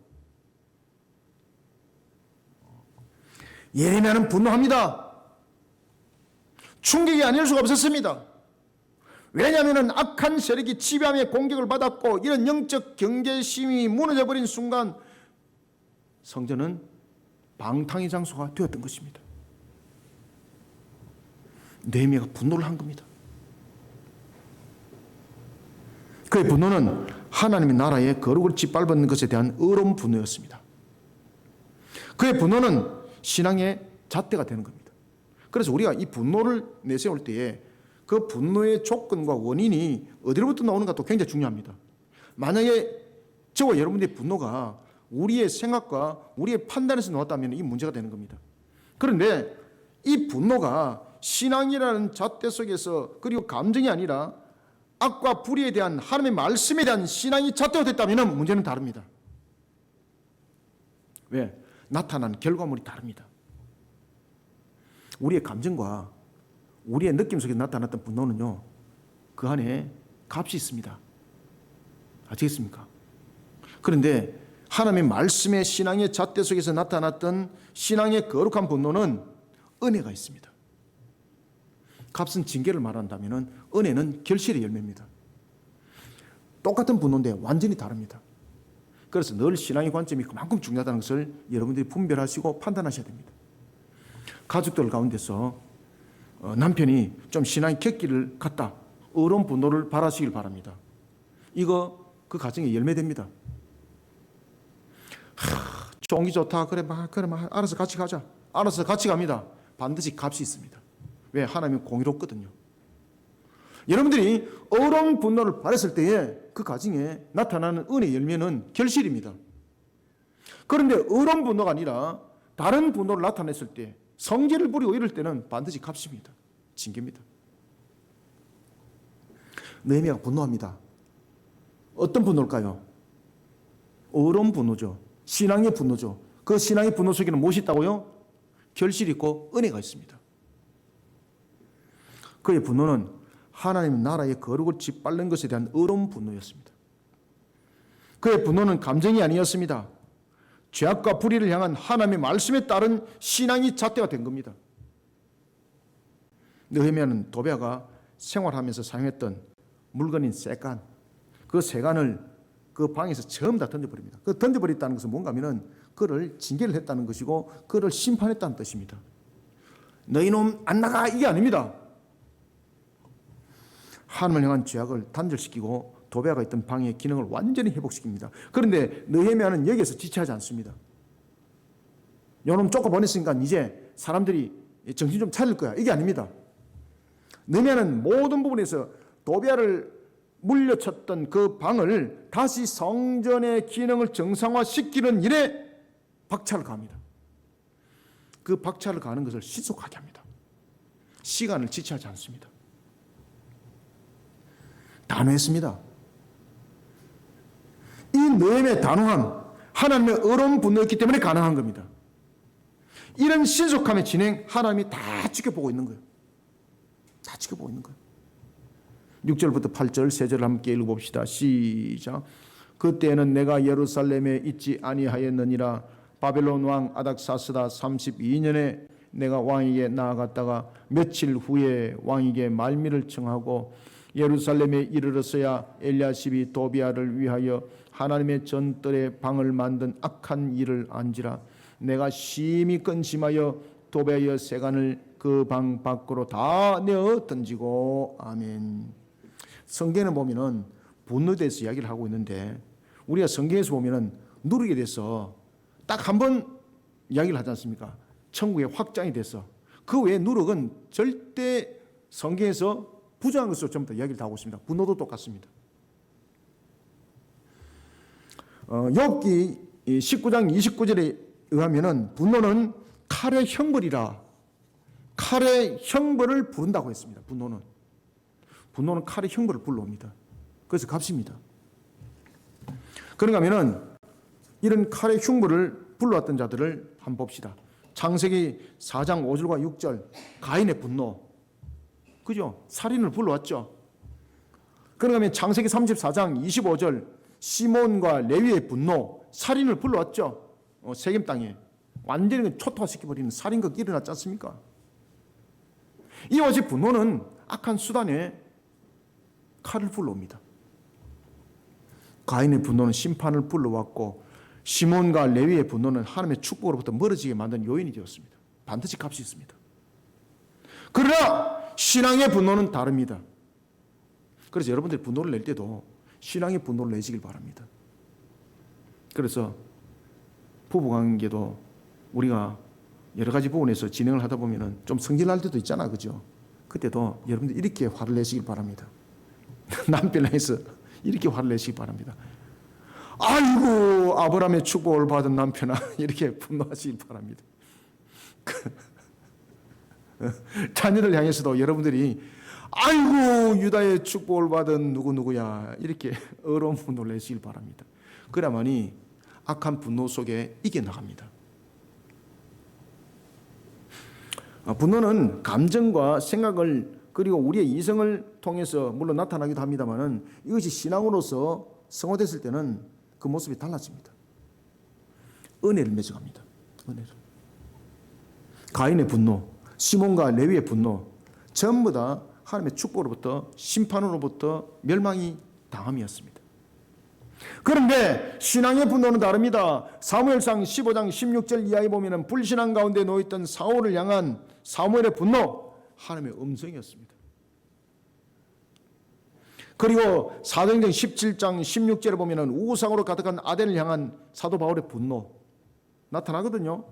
예레미야는 분노합니다. 충격이 아닐 수가 없었습니다. 왜냐하면 악한 세력이 지배함의 공격을 받았고 이런 영적 경계심이 무너져버린 순간 성전은 방탕의 장소가 되었던 것입니다. 느헤미야가 분노를 한 겁니다. 그의 분노는 하나님의 나라의 거룩을 짓밟는 것에 대한 의로운 분노였습니다. 그의 분노는 신앙의 잣대가 되는 겁니다. 그래서 우리가 이 분노를 내세울 때에 그 분노의 조건과 원인이 어디로부터 나오는가 또 굉장히 중요합니다. 만약에 저와 여러분의 분노가 우리의 생각과 우리의 판단에서 나왔다면 이 문제가 되는 겁니다. 그런데 이 분노가 신앙이라는 잣대 속에서 그리고 감정이 아니라 악과 불의에 대한 하나님의 말씀에 대한 신앙이 잣대가 됐다면 문제는 다릅니다. 왜? 나타난 결과물이 다릅니다. 우리의 감정과 우리의 느낌 속에 나타났던 분노는요, 그 안에 값이 있습니다. 아시겠습니까? 그런데 하나님의 말씀의 신앙의 잣대 속에서 나타났던 신앙의 거룩한 분노는 은혜가 있습니다. 값은 징계를 말한다면 은혜는 결실의 열매입니다. 똑같은 분노인데 완전히 다릅니다. 그래서 늘 신앙의 관점이 그만큼 중요하다는 것을 여러분들이 분별하시고 판단하셔야 됩니다. 가족들 가운데서 남편이 좀 신앙이 객기를 갖다 의로운 분노를 바라시길 바랍니다. 이거 그 가정의 열매됩니다. 종이 좋다. 그래, 알아서 같이 가자. 알아서 같이 갑니다. 반드시 값이 있습니다. 왜? 하나님은 공의롭거든요. 여러분들이 의로운 분노를 바랬을 때에 그 가정에 나타나는 은혜의 열매는 결실입니다. 그런데 의로운 분노가 아니라 다른 분노를 나타냈을 때, 성질을 부리고 이럴 때는 반드시 값입니다. 징계입니다. 느헤미야가 분노합니다. 어떤 분노일까요? 어려운 분노죠. 신앙의 분노죠. 그 신앙의 분노 속에는 무엇이 있다고요? 결실이 있고 은혜가 있습니다. 그의 분노는 하나님 나라의 거룩을 짓밟는 것에 대한 어려운 분노였습니다. 그의 분노는 감정이 아니었습니다. 죄악과 불의를 향한 하나님의 말씀에 따른 신앙이 잣대가 된 겁니다. 느헤미야는 도비야가 생활하면서 사용했던 물건인 쇠간, 그 쇠간을 그 방에서 전부 다 던져버립니다. 그 던져버렸다는 것은 뭔가 하면은 그를 징계를 했다는 것이고 그를 심판했다는 뜻입니다. 너희 놈 안 나가, 이게 아닙니다. 하나님을 향한 죄악을 단절시키고 도비야가 있던 방의 기능을 완전히 회복시킵니다. 그런데 느헤미야는 여기에서 지체하지 않습니다. 요놈 쫓아보냈으니까 이제 사람들이 정신 좀 차릴 거야, 이게 아닙니다. 느헤미야는 모든 부분에서 도비야를 물려쳤던 그 방을 다시 성전의 기능을 정상화시키는 일에 박차를 가합니다. 그 박차를 가는 것을 신속하게 합니다. 시간을 지체하지 않습니다. 단호했습니다. 이 느헤미야의 단호함, 하나님의 어려운 분노였기 때문에 가능한 겁니다. 이런 신속함의 진행, 하나님이 다 지켜보고 있는 거예요. 다 지켜보고 있는 거예요. 6절부터 8절 세 절을 함께 읽어봅시다. 시작. 그때는 내가 예루살렘에 있지 아니하였느니라. 바벨론 왕 아닥사스다 32년에 내가 왕에게 나아갔다가 며칠 후에 왕에게 말미를 청하고 예루살렘에 이르렀어야 엘리야십이 도비야를 위하여 하나님의 전뜰에 방을 만든 악한 일을 안지라. 내가 심히 근심하여 도비야의 세간을 그 방 밖으로 다 내어 던지고. 아멘. 성경에 보면은 분노에 대해서 이야기를 하고 있는데 우리가 성경에서 보면은 누르게 돼서 딱 한 번 이야기를 하지 않습니까? 천국의 확장이 돼서 그 외에 누룩은 절대 성경에서 부정한 것으로 전부 다 이야기를 다 하고 있습니다. 분노도 똑같습니다. 욥기 19장 29절에 의하면은 분노는 칼의 형벌이라, 칼의 형벌을 부른다고 했습니다. 분노는 칼의 형벌을 불러옵니다. 그래서 값입니다. 그런가 하면은 이런 칼의 흉벌을 불러왔던 자들을 한번 봅시다. 창세기 4장 5절과 6절 가인의 분노, 그죠? 살인을 불러왔죠. 그런가 하면 창세기 34장 25절 시몬과 레위의 분노, 살인을 불러왔죠. 세겜 땅에 완전히 초토화시켜버리는 살인극이 일어났지 않습니까? 이와 같이 분노는 악한 수단에 칼을 불러옵니다. 가인의 분노는 심판을 불러왔고 시몬과 레위의 분노는 하나님의 축복으로부터 멀어지게 만든 요인이 되었습니다. 반드시 값이 있습니다. 그러나 신앙의 분노는 다릅니다. 그래서 여러분들이 분노를 낼 때도 신앙의 분노를 내시길 바랍니다. 그래서 부부관계도 우리가 여러 가지 부분에서 진행을 하다 보면 좀 성질날 때도 있잖아, 그죠? 그때도 여러분들 이렇게 화를 내시길 바랍니다. 남편을 해서 이렇게 화를 내시기 바랍니다. 아이고 아브라함의 축복을 받은 남편아, 이렇게 분노하시기 바랍니다. 자녀들 향해서도 여러분들이 아이고 유다의 축복을 받은 누구누구야, 이렇게 어려운 분노를 내시길 바랍니다. 그래야만이 악한 분노 속에 이겨나갑니다. 분노는 감정과 생각을 그리고 우리의 이성을 통해서 물론 나타나기도 합니다만 이것이 신앙으로서 성화됐을 때는 그 모습이 달라집니다. 은혜를 맺어갑니다. 은혜를. 가인의 분노, 시몬과 레위의 분노 전부 다 하나님의 축복으로부터 심판으로부터 멸망이 당함이었습니다. 그런데 신앙의 분노는 다릅니다. 사무엘상 15장 16절 이하에 보면 불신앙 가운데 놓여있던 사울을 향한 사무엘의 분노, 하나님의 음성이었습니다. 그리고 사도행전 17장 16절에 보면 우상으로 가득한 아덴을 향한 사도 바울의 분노 나타나거든요.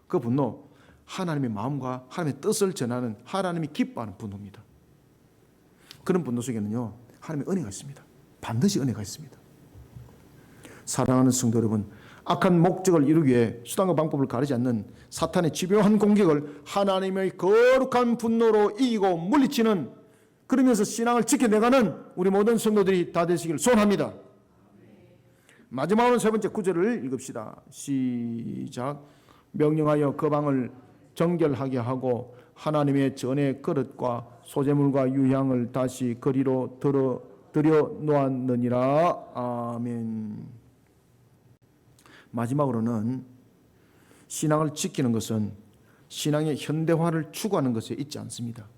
그 분노, 하나님의 마음과 하나님의 뜻을 전하는, 하나님이 기뻐하는 분노입니다. 그런 분노 속에는요, 하나님의 은혜가 있습니다. 반드시 은혜가 있습니다. 사랑하는 성도 여러분, 악한 목적을 이루기 위해 수단과 방법을 가리지 않는 사탄의 집요한 공격을 하나님의 거룩한 분노로 이기고 물리치는 그러면서 신앙을 지켜내가는 우리 모든 성도들이 다 되시길 소원합니다. 마지막으로 세 번째 구절을 읽읍시다. 시작. 명령하여 그 방을 정결하게 하고 하나님의 전의 그릇과 소재물과 유향을 다시 거리로 들여 놓았느니라. 아멘. 마지막으로는 신앙을 지키는 것은 신앙의 현대화를 추구하는 것에 있지 않습니다.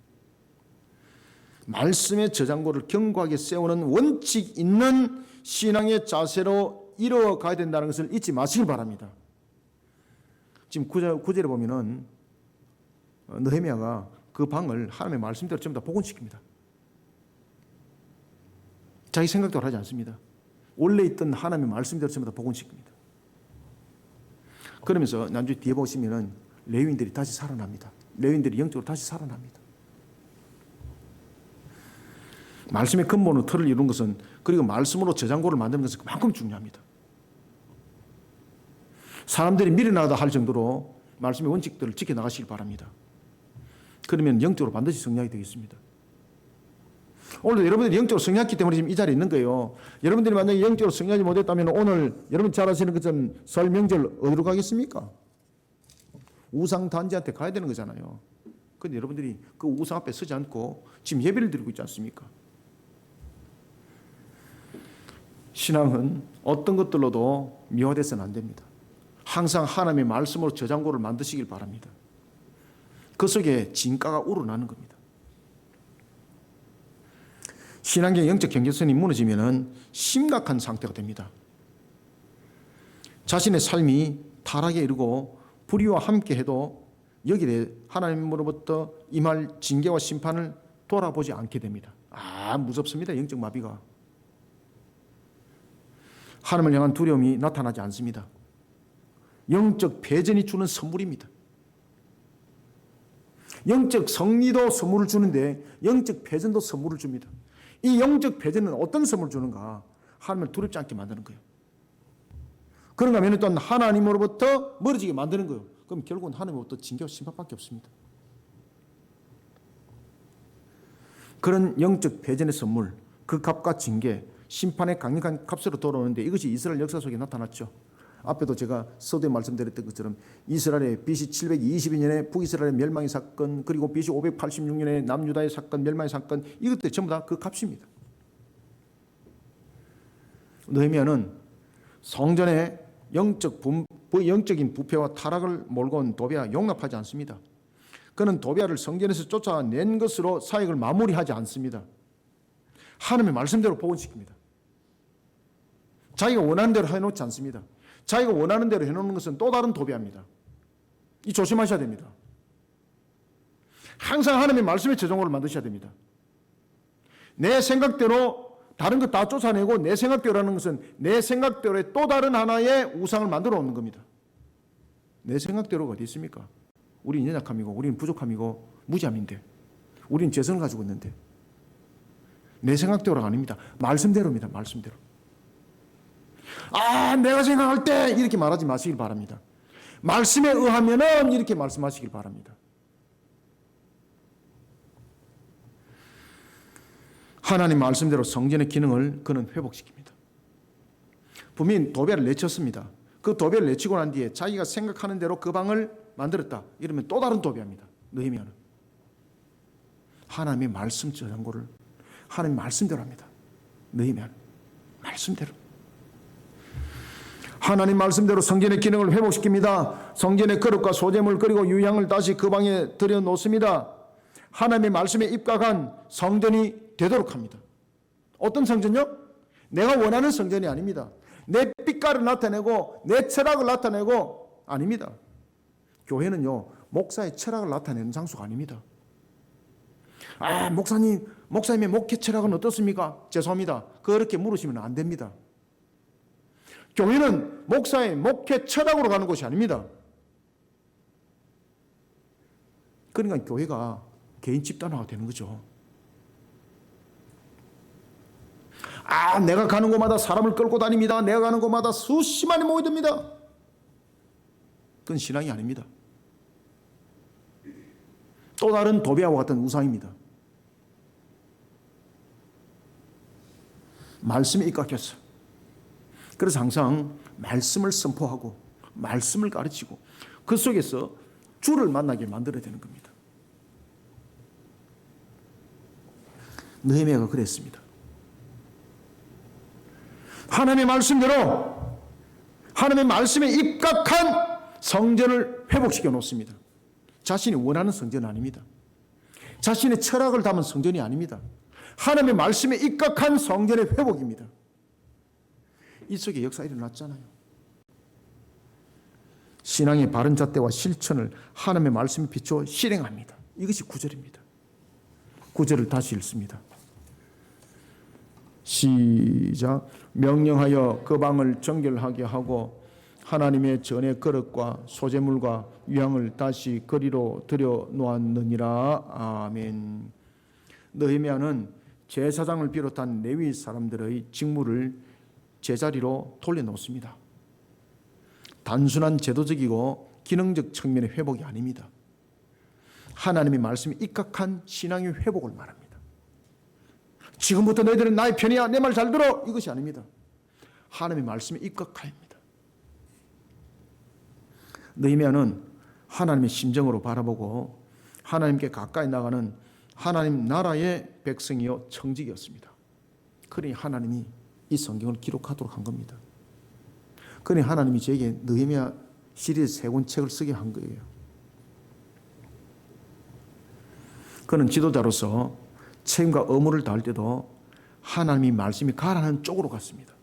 말씀의 저장고를 견고하게 세우는 원칙 있는 신앙의 자세로 이루어가야 된다는 것을 잊지 마시길 바랍니다. 지금 구절에 보면은 느헤미야가 그 방을 하나님의 말씀대로 전부 다 복원시킵니다. 자기 생각대로 하지 않습니다. 원래 있던 하나님의 말씀대로 전부 다 복원시킵니다. 그러면서 나중에 뒤에 보시면은 레위인들이 다시 살아납니다. 레위인들이 영적으로 다시 살아납니다. 말씀의 근본으로 틀을 이룬 것은, 그리고 말씀으로 저장고를 만드는 것은 그만큼 중요합니다. 사람들이 미련하다 할 정도로 말씀의 원칙들을 지켜나가시길 바랍니다. 그러면 영적으로 반드시 성장이 되겠습니다. 오늘도 여러분들이 영적으로 성장했기 때문에 지금 이 자리에 있는 거예요. 여러분들이 만약에 영적으로 성장하지 못했다면 오늘 여러분 잘 아시는 것처럼 설 명절 어디로 가겠습니까? 우상단지한테 가야 되는 거잖아요. 그런데 여러분들이 그 우상 앞에 서지 않고 지금 예배를 드리고 있지 않습니까? 신앙은 어떤 것들로도 미화돼서는 안 됩니다. 항상 하나님의 말씀으로 저장고를 만드시길 바랍니다. 그 속에 진가가 우러나는 겁니다. 신앙의 영적 경계선이 무너지면 심각한 상태가 됩니다. 자신의 삶이 타락에 이르고 불의와 함께해도 여기에 대해 하나님으로부터 임할 징계와 심판을 돌아보지 않게 됩니다. 무섭습니다. 영적 마비가. 하나님을 향한 두려움이 나타나지 않습니다. 영적 배전이 주는 선물입니다. 영적 승리도 선물을 주는데 영적 배전도 선물을 줍니다. 이 영적 배전은 어떤 선물을 주는가? 하나님을 두렵지 않게 만드는 거예요. 그런가 하면 또 하나님으로부터 멀어지게 만드는 거예요. 그럼 결국은 하나님으로부터 징계와 심판밖에 없습니다. 그런 영적 배전의 선물, 그 값과 징계, 심판의 강력한 값으로 돌아오는데 이것이 이스라엘 역사 속에 나타났죠. 앞에도 제가 서두에 말씀드렸던 것처럼 이스라엘의 BC 722년에 북이스라엘의 멸망의 사건, 그리고 BC 586년에 남유다의 사건, 멸망의 사건, 이것들 전부 다 그 값입니다. 느헤미야는 성전의 영적인 부패와 타락을 몰고 온 도비야 용납하지 않습니다. 그는 도비야를 성전에서 쫓아낸 것으로 사역을 마무리하지 않습니다. 하나님의 말씀대로 복원시킵니다. 자기가 원하는 대로 해놓지 않습니다. 자기가 원하는 대로 해놓는 것은 또 다른 도비야입니다. 이 조심하셔야 됩니다. 항상 하나님의 말씀의 저장고를 만드셔야 됩니다. 내 생각대로 다른 것 다 쫓아내고 내 생각대로 하는 것은 내 생각대로의 또 다른 하나의 우상을 만들어 놓는 겁니다. 내 생각대로가 어디 있습니까? 우린 연약함이고 우린 부족함이고 무지함인데, 우린 재성을 가지고 있는데, 내 생각대로가 아닙니다. 말씀대로입니다. 말씀대로. 내가 생각할 때 이렇게 말하지 마시길 바랍니다. 말씀에 의하면은 이렇게 말씀하시길 바랍니다. 하나님 말씀대로 성전의 기능을 그는 회복시킵니다. 분명히 도배를 내쳤습니다. 그 도배를 내치고 난 뒤에 자기가 생각하는 대로 그 방을 만들었다. 이러면 또 다른 도배입니다. 느헤미야는 하나님의 말씀 저장고를 하나님 말씀대로 합니다. 느헤미야는 말씀대로. 하나님 말씀대로 성전의 기능을 회복시킵니다. 성전의 그릇과 소재물 그리고 유향을 다시 그 방에 들여 놓습니다. 하나님의 말씀에 입각한 성전이 되도록 합니다. 어떤 성전요? 내가 원하는 성전이 아닙니다. 내 빛깔을 나타내고 내 철학을 나타내고 아닙니다. 교회는요, 목사의 철학을 나타내는 장소가 아닙니다. 목사님의 목회 철학은 어떻습니까? 죄송합니다. 그렇게 물으시면 안 됩니다. 교회는 목사의 목회 철학으로 가는 곳이 아닙니다. 그러니까 교회가 개인 집단화가 되는 거죠. 내가 가는 곳마다 사람을 끌고 다닙니다. 내가 가는 곳마다 수십만이 모여듭니다. 그건 신앙이 아닙니다. 또 다른 도비야와 같은 우상입니다. 말씀에 입각했어. 그래서 항상 말씀을 선포하고 말씀을 가르치고 그 속에서 주를 만나게 만들어야 되는 겁니다. 느헤미야가 그랬습니다. 하나님의 말씀대로 하나님의 말씀에 입각한 성전을 회복시켜 놓습니다. 자신이 원하는 성전은 아닙니다. 자신의 철학을 담은 성전이 아닙니다. 하나님의 말씀에 입각한 성전의 회복입니다. 이 속에 역사가 일어났잖아요. 신앙의 바른 잣대와 실천을 하나님의 말씀에 비추어 실행합니다. 이것이 9절입니다. 9절을 다시 읽습니다. 시작. 명령하여 그 방을 정결하게 하고 하나님의 전의 그릇과 소재물과 유향을 다시 거리로 들여 놓았느니라. 아멘. 느헤미야는 제사장을 비롯한 레위 사람들의 직무를 제자리로 돌려놓습니다. 단순한 제도적이고 기능적 측면의 회복이 아닙니다. 하나님의 말씀에 입각한 신앙의 회복을 말합니다. 지금부터 너희들은 나의 편이야, 내 말 잘 들어, 이것이 아닙니다. 하나님의 말씀에 입각하입니다. 느헤미야는 하나님의 심정으로 바라보고 하나님께 가까이 나가는 하나님 나라의 백성이요 청직이었습니다. 그러니 하나님이 이 성경을 기록하도록 한 겁니다. 그러니 하나님이 저에게 느헤미야 시리즈 3권 책을 쓰게 한 거예요. 그는 지도자로서 책임과 의무를 다할 때도 하나님이 말씀이 가라는 쪽으로 갔습니다.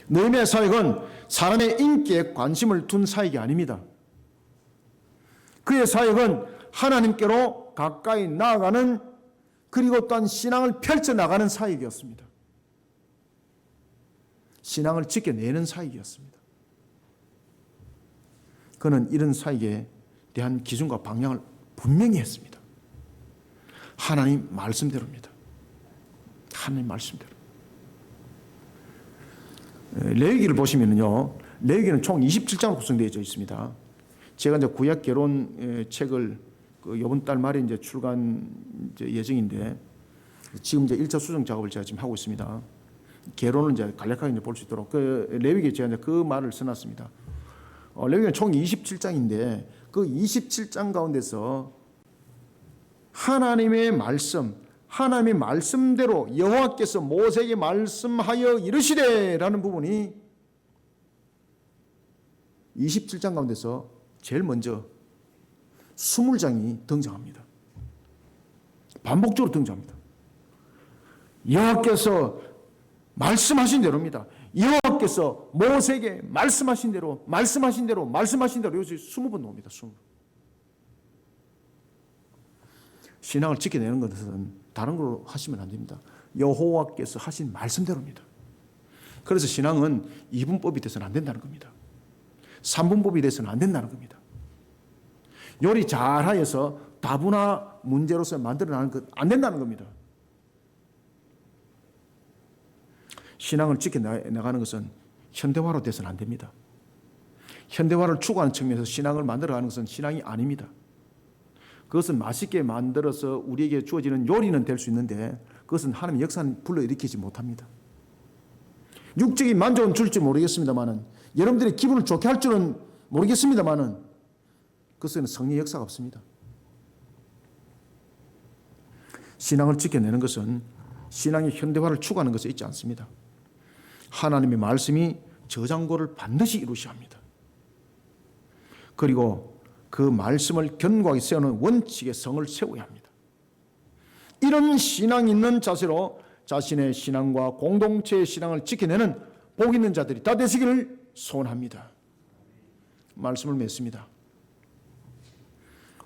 느헤미야 사역은 사람의 인기에 관심을 둔 사역이 아닙니다. 그의 사역은 하나님께로 가까이 나아가는 그리고 또한 신앙을 펼쳐나가는 사역이었습니다. 신앙을 지켜내는 사역이었습니다. 그는 이런 사역에 대한 기준과 방향을 분명히 했습니다. 하나님 말씀대로입니다. 하나님 말씀대로. 레위기를 보시면요, 레위기는 총 27장으로 구성되어 있습니다. 제가 이제 구약 개론 책을 이번 달 말에 이제 출간 예정인데 지금 이제 1차 수정 작업을 제가 지금 하고 있습니다. 개론을 이제 간략하게 이제 볼 수 있도록 그 레위기에 제가 이제 그 말을 써놨습니다. 레위기는 총 27장인데 그 27장 가운데서 하나님의 말씀대로 여호와께서 모세에게 말씀하여 이르시되라는 부분이 27장 가운데서 제일 먼저 20장이 등장합니다. 반복적으로 등장합니다. 여호와께서 말씀하신 대로입니다. 여호와께서 모세에게 말씀하신 대로 여기서 20번 나옵니다. 20번. 신앙을 지켜내는 것은 다른 걸로 하시면 안 됩니다. 여호와께서 하신 말씀대로입니다. 그래서 신앙은 2분법이 돼서는 안 된다는 겁니다. 3분법이 돼서는 안 된다는 겁니다. 요리 잘하여서 다분화 문제로서 만들어나는 것 안 된다는 겁니다. 신앙을 지켜나가는 것은 현대화로 돼서는 안 됩니다. 현대화를 추구하는 측면에서 신앙을 만들어가는 것은 신앙이 아닙니다. 그것은 맛있게 만들어서 우리에게 주어지는 요리는 될 수 있는데 그것은 하나님의 역사는 불러일으키지 못합니다. 육적인 만족은 줄지 모르겠습니다만은 여러분들의 기분을 좋게 할 줄은 모르겠습니다만은 그것은 성령의 역사가 없습니다. 신앙을 지켜내는 것은 신앙의 현대화를 추구하는 것에 있지 않습니다. 하나님의 말씀이 저장고를 반드시 이루셔야 합니다. 그리고 그 말씀을 견고하게 세우는 원칙의 성을 세워야 합니다. 이런 신앙 있는 자세로 자신의 신앙과 공동체의 신앙을 지켜내는 복 있는 자들이 다 되시기를 소원합니다. 말씀을 맺습니다.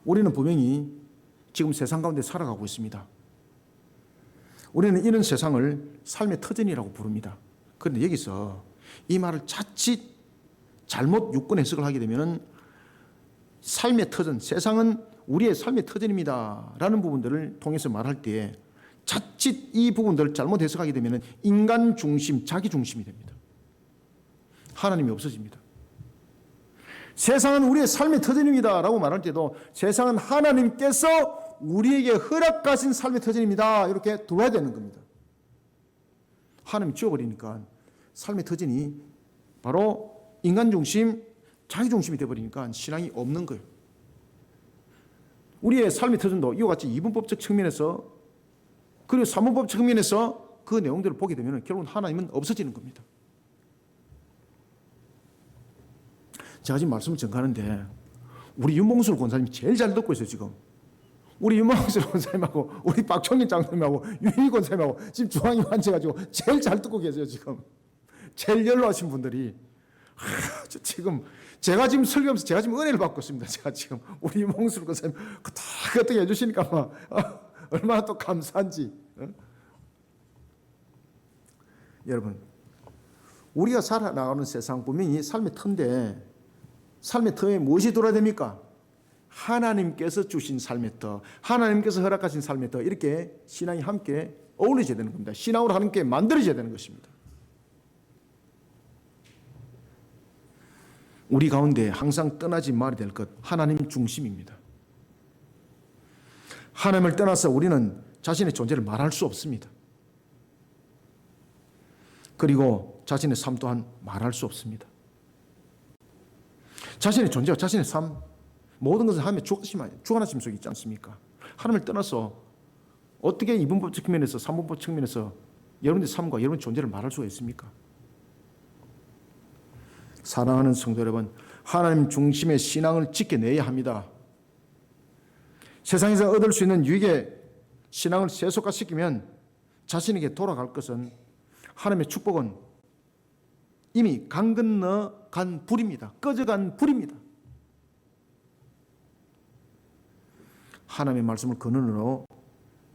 우리는 분명히 지금 세상 가운데 살아가고 있습니다. 우리는 이런 세상을 삶의 터전이라고 부릅니다. 그런데 여기서 이 말을 자칫 잘못 유권 해석을 하게 되면 삶의 터전, 세상은 우리의 삶의 터전입니다 라는 부분들을 통해서 말할 때 자칫 이 부분들을 잘못 해석하게 되면 인간 중심, 자기 중심이 됩니다. 하나님이 없어집니다. 세상은 우리의 삶의 터전입니다 라고 말할 때도 세상은 하나님께서 우리에게 허락하신 삶의 터전입니다 이렇게 들어야 되는 겁니다. 하나님이 지워버리니까 삶의 터전이 바로 인간 중심, 자기 중심이 되어버리니까 신앙이 없는 거예요. 우리의 삶의 터전도 이와 같이 이분법적 측면에서 그리고 삼분법 측면에서 그 내용들을 보게 되면 결국은 하나님은 없어지는 겁니다. 제가 지금 말씀을 전가하는데 우리 윤봉술 권사님이 제일 잘 듣고 있어요. 지금 우리 윤봉술 권사님하고 우리 박청민 장로님하고 유희 권사님하고 지금 중앙이 앉아가지고 제일 잘 듣고 계세요. 지금 제일 연로하신 분들이 지금 제가 지금 설교하면서 제가 지금 은혜를 받고 있습니다. 제가 지금 우리 윤봉술 권사님 어떻게 해주시니까 막 얼마나 또 감사한지. 여러분, 우리가 살아나가는 세상 분명히 삶의 터인데 삶의 터에 무엇이 돌아야 됩니까? 하나님께서 주신 삶의 터, 하나님께서 허락하신 삶의 터, 이렇게 신앙이 함께 어울려져야 되는 겁니다. 신앙으로 함께 만들어져야 되는 것입니다. 우리 가운데 항상 떠나지 말아야 될 것, 하나님 중심입니다. 하나님을 떠나서 우리는 자신의 존재를 말할 수 없습니다. 그리고 자신의 삶 또한 말할 수 없습니다. 자신의 존재와 자신의 삶, 모든 것을 하나님의 주관하심 속에 있지 않습니까? 하나님을 떠나서 어떻게 이분법 측면에서, 삼분법 측면에서 여러분의 삶과 여러분의 존재를 말할 수가 있습니까? 사랑하는 성도 여러분, 하나님 중심의 신앙을 지켜내야 합니다. 세상에서 얻을 수 있는 유익의 신앙을 세속화시키면 자신에게 돌아갈 것은 하나님의 축복은 이미 강 건너 간 불입니다. 꺼져간 불입니다. 하나님의 말씀을 근원으로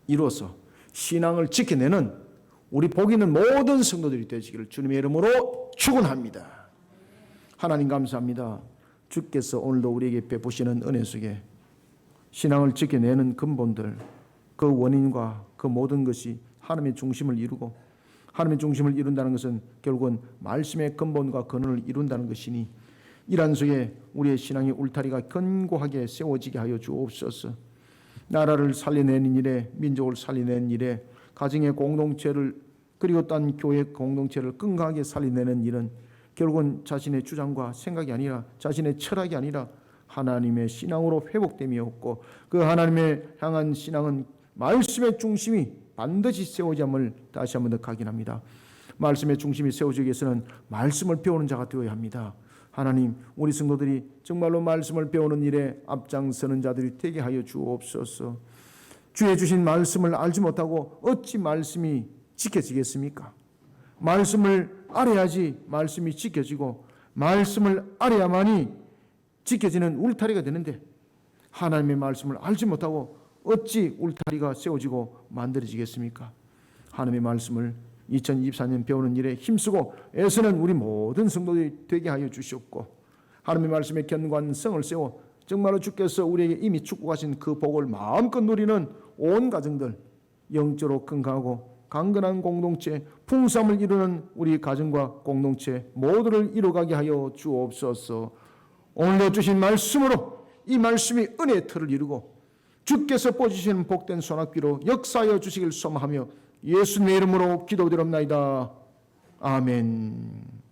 이루어서 신앙을 지켜내는 우리 복 있는 모든 성도들이 되시기를 주님의 이름으로 축원합니다. 하나님 감사합니다. 주께서 오늘도 우리에게 베푸시는 은혜 속에 신앙을 지켜내는 근본들, 그 원인과 그 모든 것이 하나님의 중심을 이루고 하나님의 중심을 이룬다는 것은 결국은 말씀의 근본과 근원을 이룬다는 것이니 이러한 속에 우리의 신앙의 울타리가 견고하게 세워지게 하여 주옵소서. 나라를 살려내는 일에, 민족을 살려내는 일에, 가정의 공동체를 그리고 딴 교회 공동체를 건강하게 살려내는 일은 결국은 자신의 주장과 생각이 아니라 자신의 철학이 아니라 하나님의 신앙으로 회복됨이 없고 그 하나님의 향한 신앙은 말씀의 중심이 반드시 세워짐을 다시 한번 더 각인합니다. 말씀의 중심이 세워지기 위해서는 말씀을 배우는 자가 되어야 합니다. 하나님, 우리 성도들이 정말로 말씀을 배우는 일에 앞장서는 자들이 되게 하여 주옵소서. 주의 주신 말씀을 알지 못하고 어찌 말씀이 지켜지겠습니까? 말씀을 알아야지 말씀이 지켜지고 말씀을 알아야만이 지켜지는 울타리가 되는데 하나님의 말씀을 알지 못하고 어찌 울타리가 세워지고 만들어지겠습니까? 하나님의 말씀을 2024년 배우는 일에 힘쓰고 애쓰는 우리 모든 성도들이 되게 하여 주시옵고 하나님의 말씀에 견고한 성을 세워 정말로 주께서 우리에게 이미 축복하신 그 복을 마음껏 누리는 온 가정들, 영적으로 건강하고 강건한 공동체, 풍성함을 이루는 우리 가정과 공동체 모두를 이루어가게 하여 주옵소서. 오늘도 주신 말씀으로 이 말씀이 은혜의 틀을 이루고 주께서 뻗으시는 복된 손앞귀로 역사하여 주시길 소망하며 예수님의 이름으로 기도드립나이다. 아멘.